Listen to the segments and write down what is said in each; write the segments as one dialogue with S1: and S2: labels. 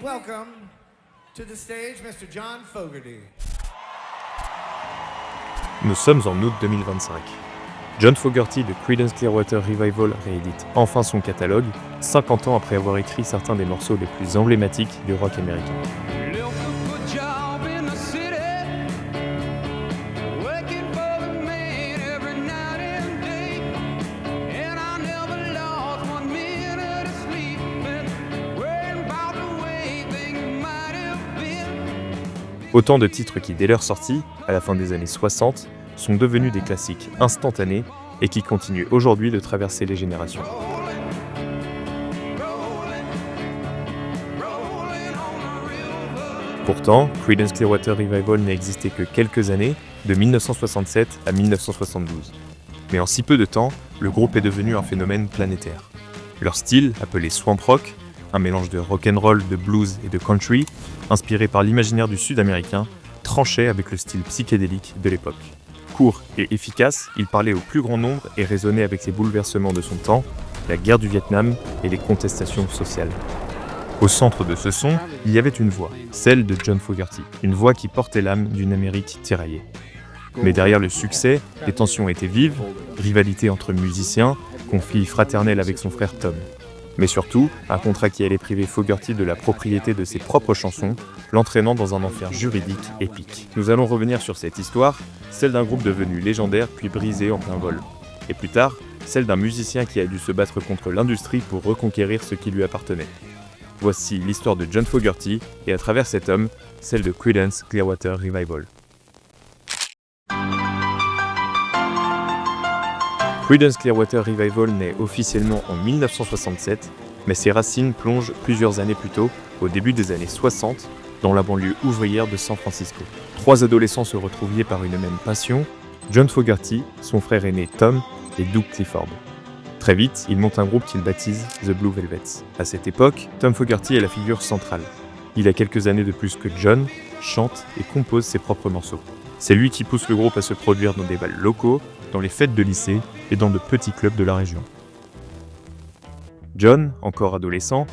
S1: Welcome to the stage, Mr. John Fogerty.
S2: Nous sommes en août 2025. John Fogerty de Creedence Clearwater Revival réédite enfin son catalogue, 50 ans après avoir écrit certains des morceaux les plus emblématiques du rock américain. Autant de titres qui, dès leur sortie, à la fin des années 60, sont devenus des classiques instantanés et qui continuent aujourd'hui de traverser les générations. Pourtant, Creedence Clearwater Revival n'a existé que quelques années, de 1967 à 1972. Mais en si peu de temps, le groupe est devenu un phénomène planétaire. Leur style, appelé swamp rock, un mélange de rock'n'roll, de blues et de country, inspiré par l'imaginaire du sud-américain, tranchait avec le style psychédélique de l'époque. Court et efficace, il parlait au plus grand nombre et résonnait avec les bouleversements de son temps, la guerre du Vietnam et les contestations sociales. Au centre de ce son, il y avait une voix, celle de John Fogerty, une voix qui portait l'âme d'une Amérique tiraillée. Mais derrière le succès, les tensions étaient vives, rivalité entre musiciens, conflit fraternel avec son frère Tom. Mais surtout, un contrat qui allait priver Fogerty de la propriété de ses propres chansons, l'entraînant dans un enfer juridique épique. Nous allons revenir sur cette histoire, celle d'un groupe devenu légendaire puis brisé en plein vol. Et plus tard, celle d'un musicien qui a dû se battre contre l'industrie pour reconquérir ce qui lui appartenait. Voici l'histoire de John Fogerty et à travers cet homme, celle de Creedence Clearwater Revival. Creedence Clearwater Revival naît officiellement en 1967, mais ses racines plongent plusieurs années plus tôt, au début des années 60, dans la banlieue ouvrière de San Francisco. Trois adolescents se retrouvent liés par une même passion, John Fogerty, son frère aîné Tom et Doug Clifford. Très vite, ils montent un groupe qu'ils baptisent The Blue Velvets. À cette époque, Tom Fogerty est la figure centrale. Il a quelques années de plus que John, chante et compose ses propres morceaux. C'est lui qui pousse le groupe à se produire dans des bals locaux, dans les fêtes de lycée et dans de petits clubs de la région. John, encore adolescent,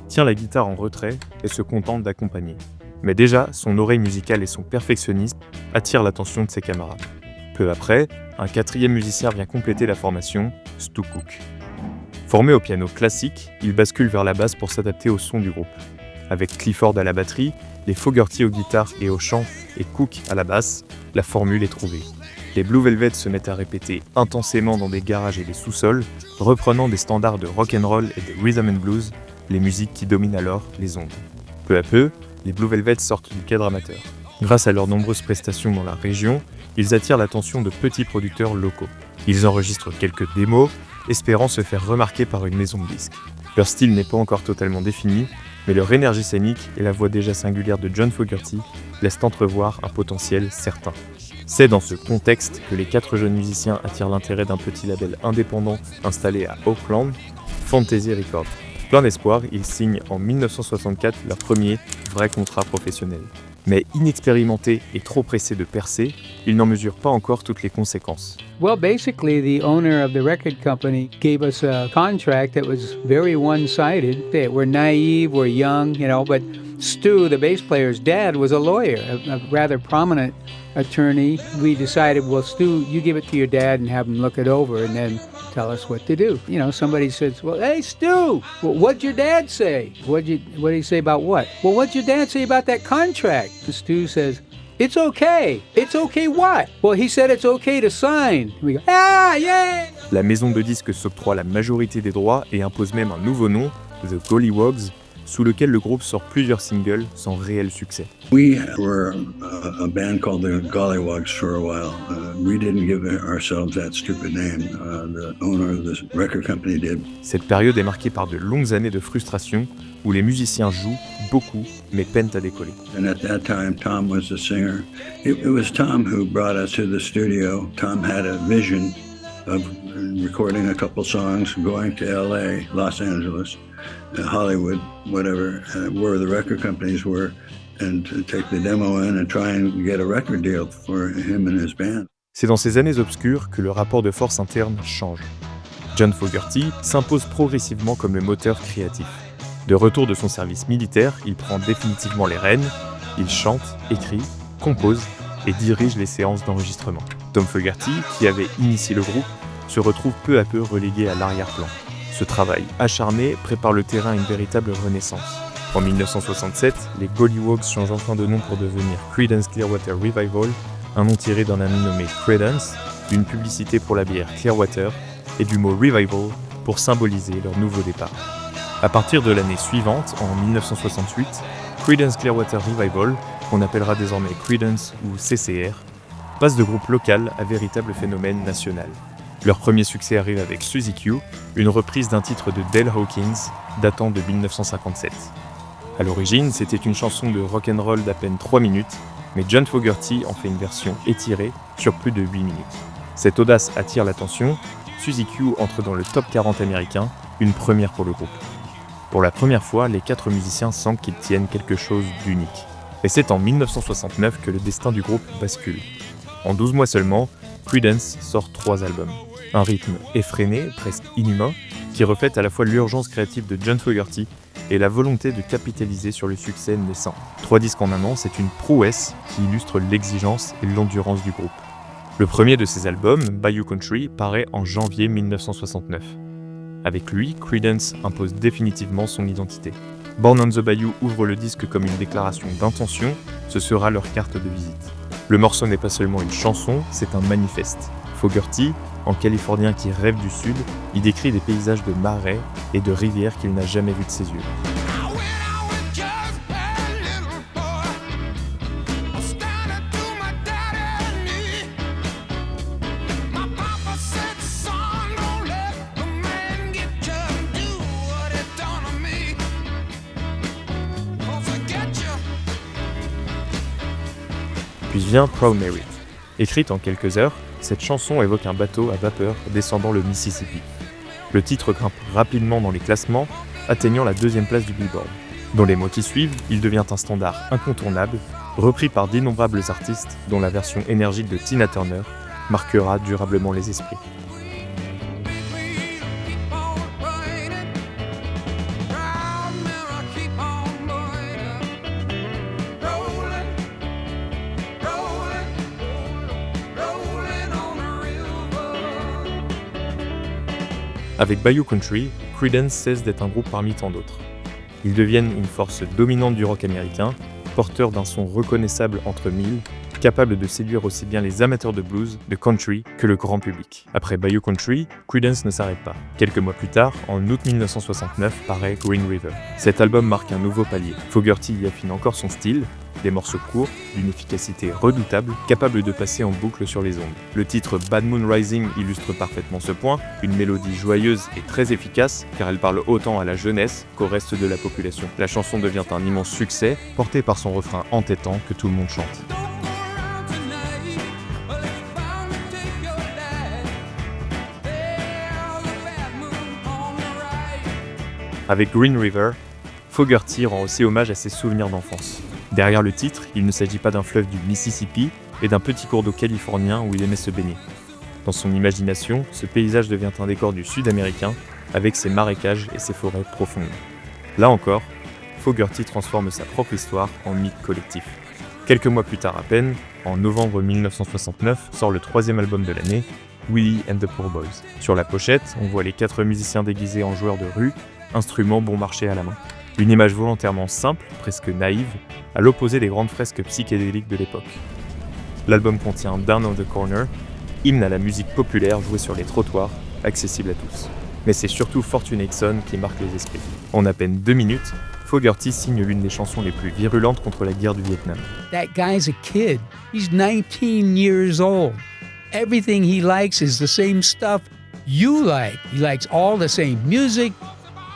S2: tient la guitare en retrait et se contente d'accompagner. Mais déjà, son oreille musicale et son perfectionnisme attirent l'attention de ses camarades. Peu après, un quatrième musicien vient compléter la formation, Stu Cook. Formé au piano classique, il bascule vers la basse pour s'adapter au son du groupe. Avec Clifford à la batterie, les Fogerty aux guitares et au chant et Cook à la basse, la formule est trouvée. Les Blue Velvets se mettent à répéter intensément dans des garages et des sous-sols, reprenant des standards de rock'n'roll et de rhythm and blues, les musiques qui dominent alors les ondes. Peu à peu, les Blue Velvets sortent du cadre amateur. Grâce à leurs nombreuses prestations dans la région, ils attirent l'attention de petits producteurs locaux. Ils enregistrent quelques démos, espérant se faire remarquer par une maison de disques. Leur style n'est pas encore totalement défini, mais leur énergie scénique et la voix déjà singulière de John Fogerty laissent entrevoir un potentiel certain. C'est dans ce contexte que les 4 jeunes musiciens attirent l'intérêt d'un petit label indépendant installé à Oakland, Fantasy Records. Plein d'espoir, ils signent en 1964 leur premier vrai contrat professionnel. Mais inexpérimentés et trop pressés de percer, ils n'en mesurent pas encore toutes les conséquences.
S3: Well, basically, the owner of the record company gave us a contract that was very one-sided. We're naive, we're young, but Stu, the bass player's dad, was a lawyer, a rather prominent attorney. We decided, well, Stu, you give it to your dad and have him look it over and then tell us what to do. Somebody says, well, hey, Stu, what'd your dad say? What did he say about what? Well, what'd your dad say about that contract? And Stu says, it's okay. It's okay what? Well, he said it's okay to sign. We go, ah, yeah!
S2: La maison de disques s'octroie la majorité des droits et impose même un nouveau nom, The Golliwogs, sous lequel le groupe sort plusieurs singles sans réel succès.
S4: We were a band called the Golliwogs for a while. We didn't give ourselves that stupid name. The owner of the record company did.
S2: Cette période est marquée par de longues années de frustration où les musiciens jouent beaucoup mais peinent à décoller.
S4: And at that time, Tom was the singer. It was Tom who brought us to the studio. Tom had a vision of recording a couple songs, going to LA, Los Angeles, Hollywood, whatever, where the record companies were, and to take the demo in and try and get a record deal for him and his band.
S2: C'est dans ces années obscures que le rapport de force interne change. John Fogerty s'impose progressivement comme le moteur créatif. De retour de son service militaire, il prend définitivement les rênes, il chante, écrit, compose et dirige les séances d'enregistrement. Tom Fogerty, qui avait initié le groupe, se retrouve peu à peu relégué à l'arrière-plan. Ce travail acharné prépare le terrain à une véritable renaissance. En 1967, les Golliwogs changent enfin de nom pour devenir Creedence Clearwater Revival, un nom tiré d'un ami nommé Creedence, d'une publicité pour la bière Clearwater et du mot Revival pour symboliser leur nouveau départ. À partir de l'année suivante, en 1968, Creedence Clearwater Revival, qu'on appellera désormais Creedence ou CCR, passe de groupe local à véritable phénomène national. Leur premier succès arrive avec Suzy Q, une reprise d'un titre de Dale Hawkins datant de 1957. À l'origine, c'était une chanson de rock'n'roll d'à peine 3 minutes, mais John Fogerty en fait une version étirée sur plus de 8 minutes. Cette audace attire l'attention, Suzy Q entre dans le top 40 américain, une première pour le groupe. Pour la première fois, les 4 musiciens sentent qu'ils tiennent quelque chose d'unique. Et c'est en 1969 que le destin du groupe bascule. En 12 mois seulement, Creedence sort 3 albums. Un rythme effréné, presque inhumain, qui reflète à la fois l'urgence créative de John Fogerty et la volonté de capitaliser sur le succès naissant. 3 disques en un an, c'est une prouesse qui illustre l'exigence et l'endurance du groupe. Le premier de ces albums, Bayou Country, paraît en janvier 1969. Avec lui, Creedence impose définitivement son identité. Born on the Bayou ouvre le disque comme une déclaration d'intention, ce sera leur carte de visite. Le morceau n'est pas seulement une chanson, c'est un manifeste. Fogerty, en Californien qui rêve du Sud, y décrit des paysages de marais et de rivières qu'il n'a jamais vus de ses yeux. Puis vient Proud Mary. Écrite en quelques heures, cette chanson évoque un bateau à vapeur descendant le Mississippi. Le titre grimpe rapidement dans les classements, atteignant la 2e place du Billboard. Dans les mois qui suivent, il devient un standard incontournable, repris par d'innombrables artistes dont la version énergique de Tina Turner marquera durablement les esprits. Avec Bayou Country, Creedence cesse d'être un groupe parmi tant d'autres. Ils deviennent une force dominante du rock américain, porteurs d'un son reconnaissable entre mille, capable de séduire aussi bien les amateurs de blues, de country, que le grand public. Après Bayou Country, Creedence ne s'arrête pas. Quelques mois plus tard, en août 1969, paraît Green River. Cet album marque un nouveau palier. Fogerty y affine encore son style, des morceaux courts, d'une efficacité redoutable, capables de passer en boucle sur les ondes. Le titre Bad Moon Rising illustre parfaitement ce point, une mélodie joyeuse et très efficace, car elle parle autant à la jeunesse qu'au reste de la population. La chanson devient un immense succès, porté par son refrain entêtant que tout le monde chante. Avec Green River, Fogerty rend aussi hommage à ses souvenirs d'enfance. Derrière le titre, il ne s'agit pas d'un fleuve du Mississippi et d'un petit cours d'eau californien où il aimait se baigner. Dans son imagination, ce paysage devient un décor du sud américain avec ses marécages et ses forêts profondes. Là encore, Fogerty transforme sa propre histoire en mythe collectif. Quelques mois plus tard à peine, en novembre 1969, sort le 3e album de l'année, Willie and the Poor Boys. Sur la pochette, on voit les 4 musiciens déguisés en joueurs de rue, instruments bon marché à la main. Une image volontairement simple, presque naïve, à l'opposé des grandes fresques psychédéliques de l'époque. L'album contient Down on the Corner, hymne à la musique populaire jouée sur les trottoirs, accessible à tous. Mais c'est surtout Fortunate Son qui marque les esprits. En à peine 2 minutes, Fogerty signe l'une des chansons les plus virulentes contre la guerre du Vietnam.
S3: That guy's a kid. He's 19 years old. Everything he likes is the same stuff you like. He likes all the same music.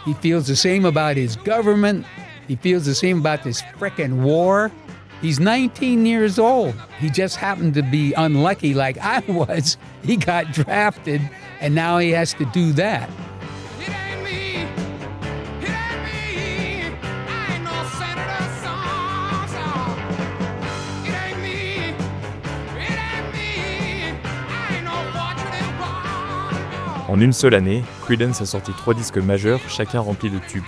S3: He feels the same about his government. He feels the same about this frickin' war. He's 19 years old. He just happened to be unlucky like I was. He got drafted, and now he has to do that.
S2: En une seule année, Creedence a sorti 3 disques majeurs, chacun remplis de tubes.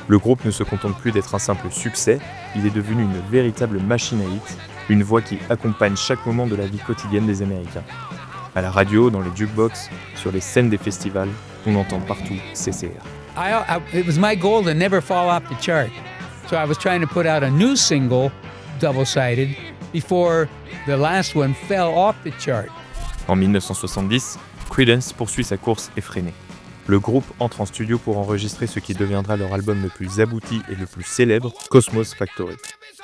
S2: Le groupe ne se contente plus d'être un simple succès, il est devenu une véritable machine à hits, une voix qui accompagne chaque moment de la vie quotidienne des Américains. À la radio, dans les jukebox, sur les scènes des festivals, on entend partout CCR.
S3: It was my goal to never fall off the chart. So I was trying to put out a new single, double-sided, before the last one fell off the chart.
S2: En 1970, Creedence poursuit sa course effrénée. Le groupe entre en studio pour enregistrer ce qui deviendra leur album le plus abouti et le plus célèbre, Cosmos Factory.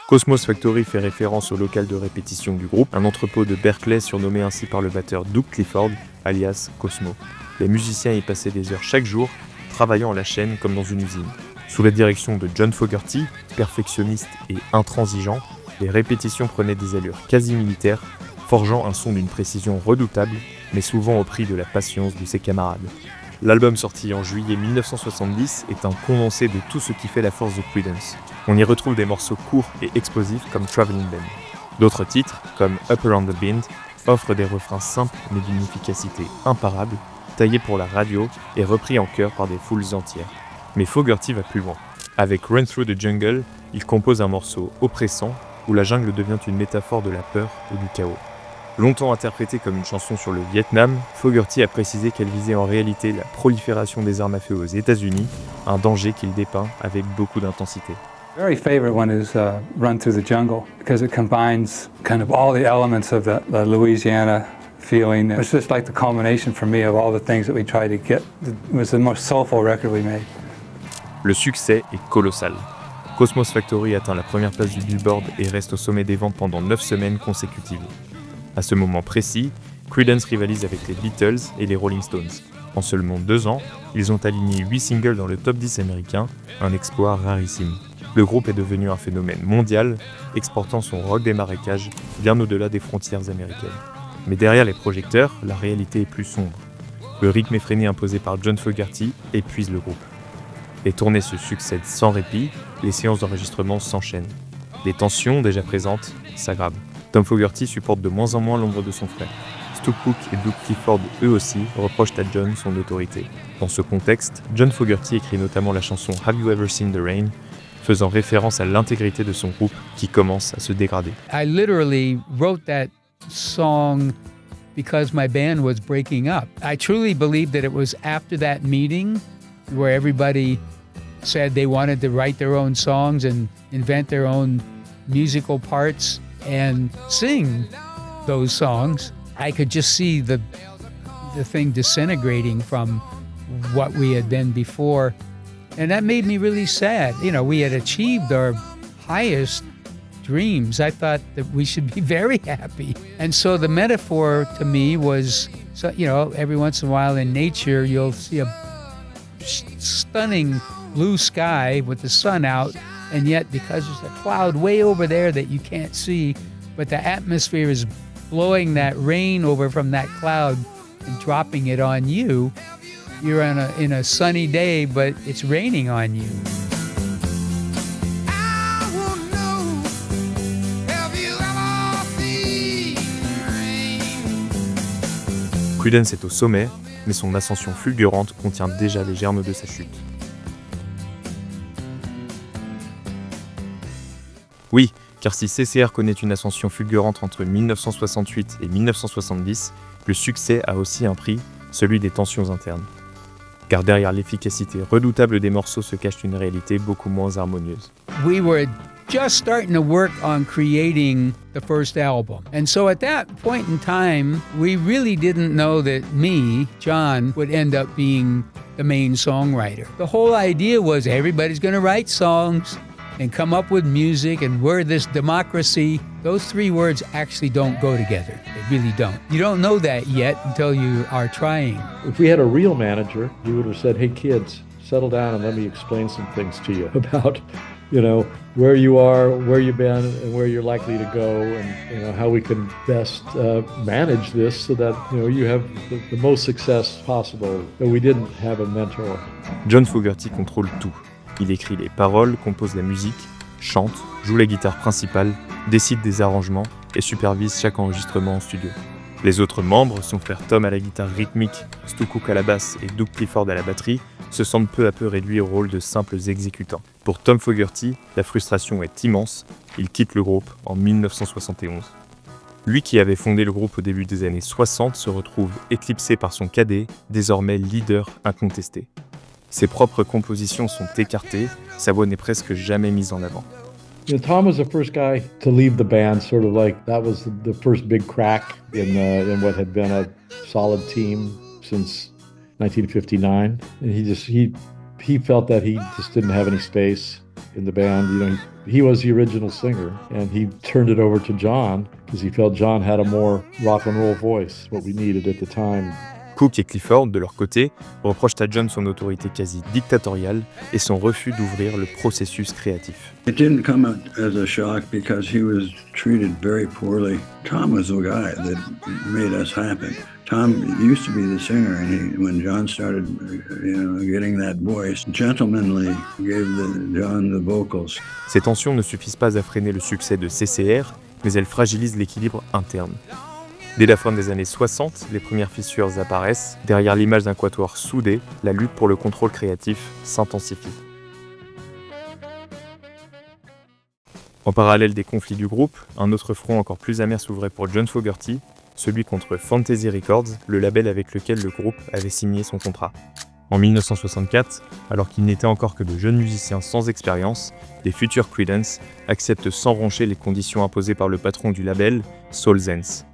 S2: Cosmos Factory fait référence au local de répétition du groupe, un entrepôt de Berkeley surnommé ainsi par le batteur Doug Clifford, alias Cosmo. Les musiciens y passaient des heures chaque jour, travaillant à la chaîne comme dans une usine. Sous la direction de John Fogerty, perfectionniste et intransigeant, les répétitions prenaient des allures quasi militaires, forgeant un son d'une précision redoutable, mais souvent au prix de la patience de ses camarades. L'album sorti en juillet 1970 est un condensé de tout ce qui fait la force de Creedence. On y retrouve des morceaux courts et explosifs comme Traveling Band. D'autres titres, comme Up Around the Bend, offrent des refrains simples mais d'une efficacité imparable, taillés pour la radio et repris en chœur par des foules entières. Mais Fogerty va plus loin. Avec Run Through the Jungle, il compose un morceau oppressant où la jungle devient une métaphore de la peur ou du chaos. Longtemps interprétée comme une chanson sur le Vietnam, Fogerty a précisé qu'elle visait en réalité la prolifération des armes à feu aux États-Unis, un danger qu'il dépeint avec beaucoup d'intensité.
S5: Very favorite one is Run Through the Jungle because it combines kind of all the elements of the Louisiana feeling. It's just like the culmination for me of all the things that we tried to get. It was the most soulful record we made.
S2: Le succès est colossal. Cosmos Factory atteint la première place du Billboard et reste au sommet des ventes pendant 9 semaines consécutives. À ce moment précis, Creedence rivalise avec les Beatles et les Rolling Stones. En seulement 2 ans, ils ont aligné 8 singles dans le top 10 américain, un exploit rarissime. Le groupe est devenu un phénomène mondial, exportant son rock des marécages bien au-delà des frontières américaines. Mais derrière les projecteurs, la réalité est plus sombre. Le rythme effréné imposé par John Fogerty épuise le groupe. Les tournées se succèdent sans répit, les séances d'enregistrement s'enchaînent. Les tensions déjà présentes s'aggravent. Tom Fogerty supporte de moins en moins l'ombre de son frère. Stu Cook et Doug Clifford, eux aussi, reprochent à John son autorité. Dans ce contexte, John Fogerty écrit notamment la chanson Have You Ever Seen the Rain, faisant référence à l'intégrité de son groupe qui commence à se dégrader.
S3: I literally wrote that song because my band was breaking up. I truly believe that it was after that meeting where everybody said they wanted to write their own songs and invent their own musical parts and sing those songs. I could just see the thing disintegrating from what we had been before. And that made me really sad. You know, we had achieved our highest dreams. I thought that we should be very happy. And so the metaphor to me was, so, you know, every once in a while in nature, you'll see a stunning blue sky with the sun out. And yet, because there's a cloud way over there that you can't see, but the atmosphere is blowing that rain over from that cloud and dropping it on you, you're in a sunny day, but it's raining on you.
S2: Creedence est au sommet, mais son ascension fulgurante contient déjà les germes de sa chute. Oui, car si CCR connaît une ascension fulgurante entre 1968 et 1970, le succès a aussi un prix, celui des tensions internes. Car derrière l'efficacité redoutable des morceaux se cache une réalité beaucoup moins harmonieuse.
S3: We were just starting to work on creating the first album. And so at that point in time, we really didn't know that me, John, would end up being the main songwriter. The whole idea was everybody's going to write songs and come up with music, and we're this democracy. Those 3 words actually don't go together. They really don't. You don't know that yet until you are trying.
S6: If we had a real manager, he would have said, hey kids, settle down and let me explain some things to you about, you know, where you are, where you've been, and where you're likely to go, and, you know, how we can best manage this so that, you know, you have the most success possible. But we didn't have a mentor.
S2: John Fogerty contrôle tout. Il écrit les paroles, compose la musique, chante, joue la guitare principale, décide des arrangements et supervise chaque enregistrement en studio. Les autres membres, son frère Tom à la guitare rythmique, Stu Cook à la basse et Doug Clifford à la batterie, se sentent peu à peu réduits au rôle de simples exécutants. Pour Tom Fogerty, la frustration est immense, il quitte le groupe en 1971. Lui qui avait fondé le groupe au début des années 60 se retrouve éclipsé par son cadet, désormais leader incontesté. Ses propres compositions sont écartées, sa voix n'est presque jamais mise en avant.
S6: You know, Tom was the first guy to leave the band, sort of like that was the first big crack in what had been a solid team since 1959. And he felt that he just didn't have any space in the band. You know, he was the original singer, and he turned it over to John because he felt John had a more rock and roll voice, what we needed at the time.
S2: Cook et Clifford, de leur côté, reprochent à John son autorité quasi dictatoriale et son refus d'ouvrir le processus créatif.
S4: It didn't come as a shock because he was treated very poorly. Tom was the guy that made us happen. Tom used to be the singer, and when John started, getting that voice, gentlemanly gave John the vocals.
S2: Ces tensions ne suffisent pas à freiner le succès de CCR, mais elles fragilisent l'équilibre interne. Dès la fin des années 60, les premières fissures apparaissent. Derrière l'image d'un quatuor soudé, la lutte pour le contrôle créatif s'intensifie. En parallèle des conflits du groupe, un autre front encore plus amer s'ouvrait pour John Fogerty, celui contre Fantasy Records, le label avec lequel le groupe avait signé son contrat. En 1964, alors qu'ils n'étaient encore que de jeunes musiciens sans expérience, les futurs Creedence acceptent sans broncher les conditions imposées par le patron du label, Saul Zaentz.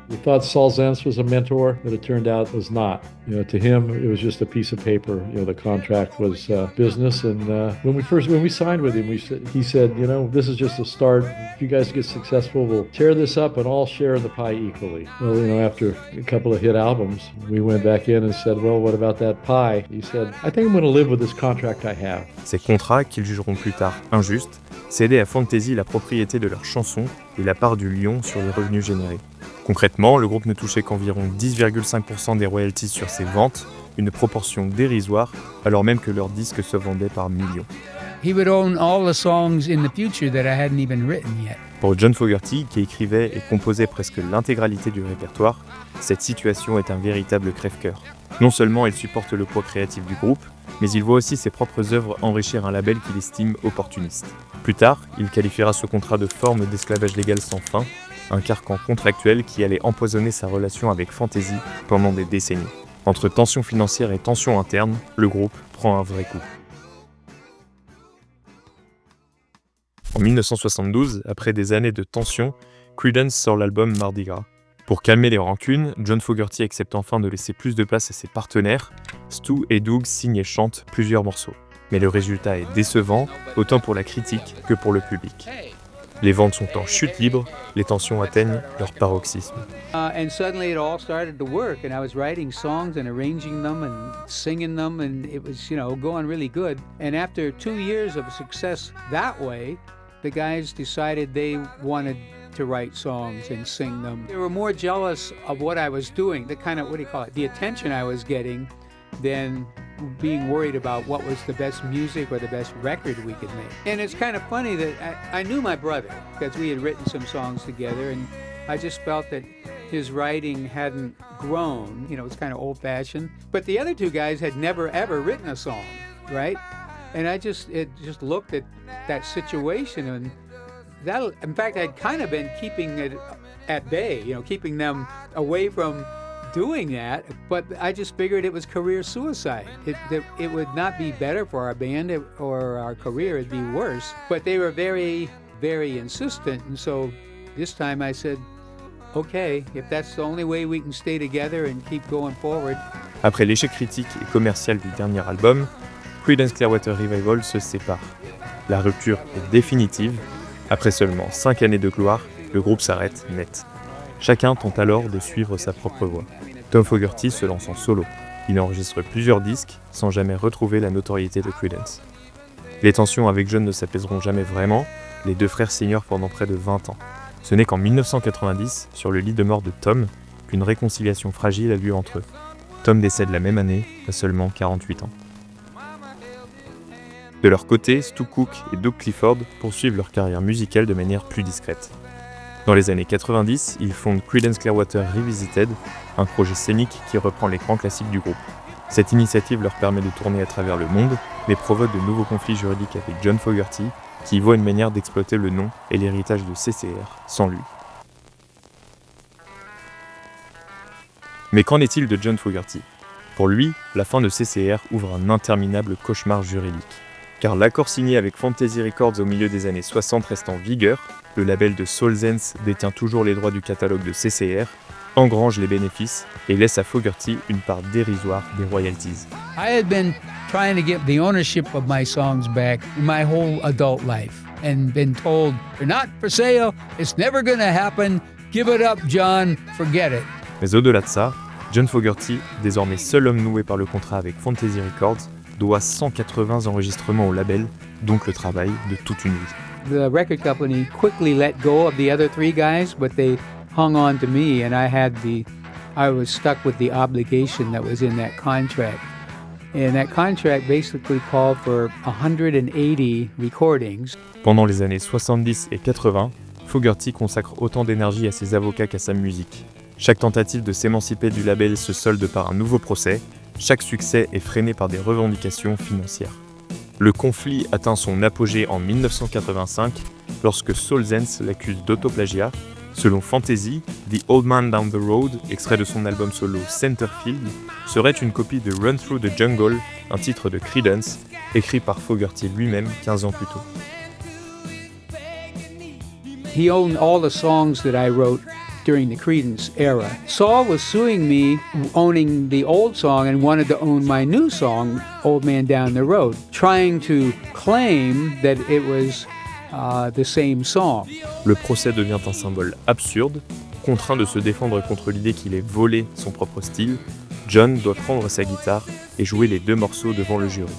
S6: We thought Saul Zaentz was a mentor, but it turned out was not. You know, to him, it was just a piece of paper. You know, the contract was business. And when we signed with him, he said, you know, this is just a start. If you guys get successful, we'll tear this up and all share in the pie equally. Well, you know, after a couple of hit albums, we went back in and said, well, what about that pie? He said, I think I'm going to live with this contract I have.
S2: Ces contrats, qu'ils jugeront plus tard injustes, cédaient à Fantasy la propriété de leurs chansons et la part du lion sur les revenus générés. Concrètement, le groupe ne touchait qu'environ 10,5% des royalties sur ses ventes, une proportion dérisoire, alors même que leurs disques se vendaient par millions.
S3: He would own all the songs in the future that I hadn't even written yet.
S2: Pour John Fogerty, qui écrivait et composait presque l'intégralité du répertoire, cette situation est un véritable crève-cœur. Non seulement il supporte le poids créatif du groupe, mais il voit aussi ses propres œuvres enrichir un label qu'il estime opportuniste. Plus tard, il qualifiera ce contrat de forme d'esclavage légal sans fin, un carcan contractuel qui allait empoisonner sa relation avec Fantasy pendant des décennies. Entre tensions financières et tensions internes, le groupe prend un vrai coup. En 1972, après des années de tensions, Creedence sort l'album Mardi Gras. Pour calmer les rancunes, John Fogerty accepte enfin de laisser plus de place à ses partenaires. Stu et Doug signent et chantent plusieurs morceaux. Mais le résultat est décevant, autant pour la critique que pour le public. Les ventes sont en chute libre, les tensions atteignent leur paroxysme.
S3: And suddenly it all started to work, and I was writing songs and arranging them and singing them, and it was, going really good. And after 2 years of success that way, the guys decided they wanted to write songs and sing them. They were more jealous of what I was doing, the kind of, the attention I was getting, than being worried about what was the best music or the best record we could make. And it's kind of funny that I knew my brother because we had written some songs together, and I just felt that his writing hadn't grown. It's kind of old-fashioned. But the other two guys had never ever written a song, right? And it just looked at that situation, and that, in fact, I'd kind of been keeping it at bay, keeping them away from doing that, but I just figured it was career suicide. It would not be better for our band or our career, it'd be worse. But they were very, very insistent, and so this time I said, okay, if that's the only way we can stay together and keep going forward.
S2: Après l'échec critique et commercial du dernier album, Creedence Clearwater Revival se sépare. La rupture est définitive. Après seulement 5 années de gloire, le groupe s'arrête net. Chacun tente alors de suivre sa propre voie. Tom Fogerty se lance en solo. Il enregistre plusieurs disques sans jamais retrouver la notoriété de Creedence. Les tensions avec John ne s'apaiseront jamais vraiment, les deux frères s'ignorent pendant près de 20 ans. Ce n'est qu'en 1990, sur le lit de mort de Tom, qu'une réconciliation fragile a lieu entre eux. Tom décède la même année, à seulement 48 ans. De leur côté, Stu Cook et Doug Clifford poursuivent leur carrière musicale de manière plus discrète. Dans les années 90, ils fondent Creedence Clearwater Revisited, un projet scénique qui reprend les grands classiques du groupe. Cette initiative leur permet de tourner à travers le monde, mais provoque de nouveaux conflits juridiques avec John Fogerty, qui y voit une manière d'exploiter le nom et l'héritage de CCR sans lui. Mais qu'en est-il de John Fogerty ? Pour lui, la fin de CCR ouvre un interminable cauchemar juridique. Car l'accord signé avec Fantasy Records au milieu des années 60 reste en vigueur, le label de Soul Sense détient toujours les droits du catalogue de CCR, engrange les bénéfices et laisse à Fogerty une part dérisoire des royalties.
S3: I had been trying to get the ownership of my songs back my whole adult life and been told, they're not for sale, it's never going to happen, give it up, John, forget it.
S2: Mais au-delà de ça, John Fogerty, désormais seul homme noué par le contrat avec Fantasy Records, doit 180 enregistrements au label, donc le travail de toute une vie.
S3: The record company quickly let go of the other three guys, but they hung on to me, and I was stuck with the obligation that was in that contract. And that contract basically called for 180 recordings.
S2: Pendant les années 70 et 80, Fogerty consacre autant d'énergie à ses avocats qu'à sa musique. Chaque tentative de s'émanciper du label se solde par un nouveau procès, chaque succès est freiné par des revendications financières. Le conflit atteint son apogée en 1985 lorsque Soul Sense l'accuse d'autoplagiat. Selon Fantasy, The Old Man Down the Road, extrait de son album solo Centerfield, serait une copie de Run Through the Jungle, un titre de Creedence, écrit par Fogerty lui-même 15 ans plus tôt.
S3: He owned all the songs that I wrote during the Creedence era. Saul was suing me, owning the old song, and wanted to own my new song, Old Man Down the Road, trying to claim that it was the same song.
S2: Le procès devient un symbole absurde. Contraint de se défendre contre l'idée qu'il ait volé son propre style, John doit prendre sa guitare et jouer les deux morceaux devant le jury.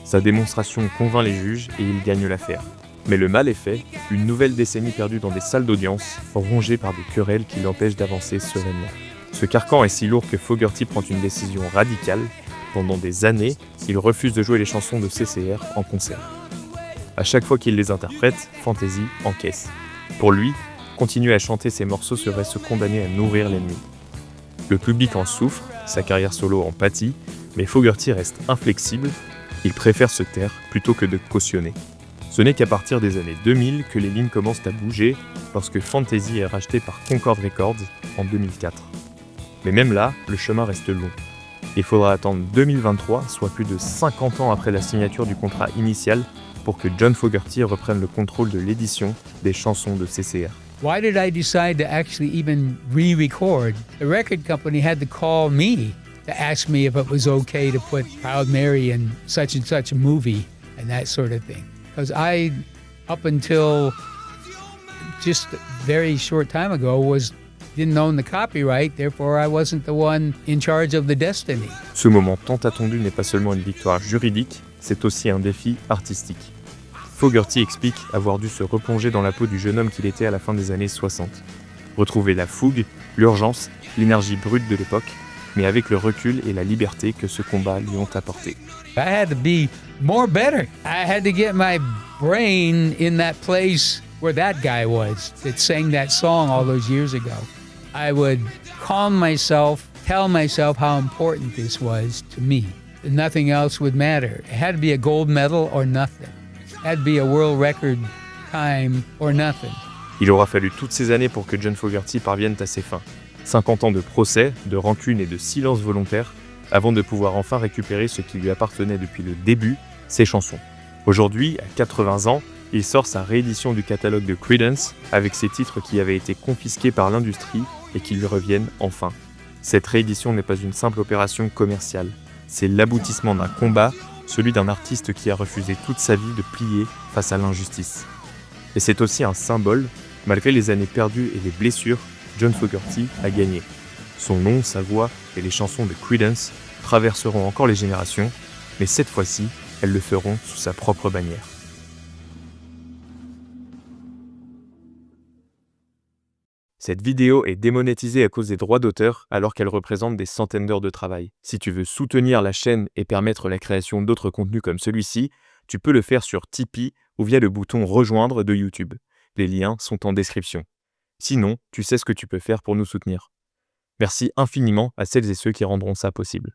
S2: Sa démonstration convainc les juges et il gagne l'affaire. Mais le mal est fait, une nouvelle décennie perdue dans des salles d'audience, rongée par des querelles qui l'empêchent d'avancer sereinement. Ce carcan est si lourd que Fogerty prend une décision radicale. Pendant des années, il refuse de jouer les chansons de CCR en concert. À chaque fois qu'il les interprète, Fantasy encaisse. Pour lui, continuer à chanter ces morceaux serait se condamner à nourrir l'ennemi. Le public en souffre, sa carrière solo en pâtit, mais Fogerty reste inflexible, il préfère se taire plutôt que de cautionner. Ce n'est qu'à partir des années 2000 que les lignes commencent à bouger lorsque Fantasy est racheté par Concord Records en 2004. Mais même là, le chemin reste long. Il faudra attendre 2023, soit plus de 50 ans après la signature du contrat initial, pour que John Fogerty reprenne le contrôle de l'édition des chansons de CCR.
S3: Why did I decide to actually even re-record? The record company had to call me to ask me if it was okay to put Proud Mary in such and such a movie and that sort of thing. Because I, up until just a very short time ago, didn't own the copyright, therefore I wasn't the one in charge of the destiny.
S2: Ce moment tant attendu n'est pas seulement une victoire juridique, c'est aussi un défi artistique. Fogerty explique avoir dû se replonger dans la peau du jeune homme qu'il était à la fin des années 60. Retrouver la fougue, l'urgence, l'énergie brute de l'époque, mais avec le recul et la liberté que ce combat lui ont apporté.
S3: I had to be more better. I had to get my brain in that place where that guy was that sang that song all those years ago. I would calm myself, tell myself how important this was to me. Nothing else would matter. It had to be a gold medal or nothing. It had to be a world record time or nothing.
S2: Il aura fallu toutes ces années pour que John Fogerty parvienne à ses fins. 50 ans de procès, de rancune et de silence volontaire, avant de pouvoir enfin récupérer ce qui lui appartenait depuis le début, ses chansons. Aujourd'hui, à 80 ans, il sort sa réédition du catalogue de Creedence, avec ses titres qui avaient été confisqués par l'industrie et qui lui reviennent enfin. Cette réédition n'est pas une simple opération commerciale. C'est l'aboutissement d'un combat, celui d'un artiste qui a refusé toute sa vie de plier face à l'injustice. Et c'est aussi un symbole, malgré les années perdues et les blessures, John Fogerty a gagné. Son nom, sa voix et les chansons de Creedence traverseront encore les générations, mais cette fois-ci, elles le feront sous sa propre bannière. Cette vidéo est démonétisée à cause des droits d'auteur alors qu'elle représente des centaines d'heures de travail. Si tu veux soutenir la chaîne et permettre la création d'autres contenus comme celui-ci, tu peux le faire sur Tipeee ou via le bouton Rejoindre de YouTube. Les liens sont en description. Sinon, tu sais ce que tu peux faire pour nous soutenir. Merci infiniment à celles et ceux qui rendront ça possible.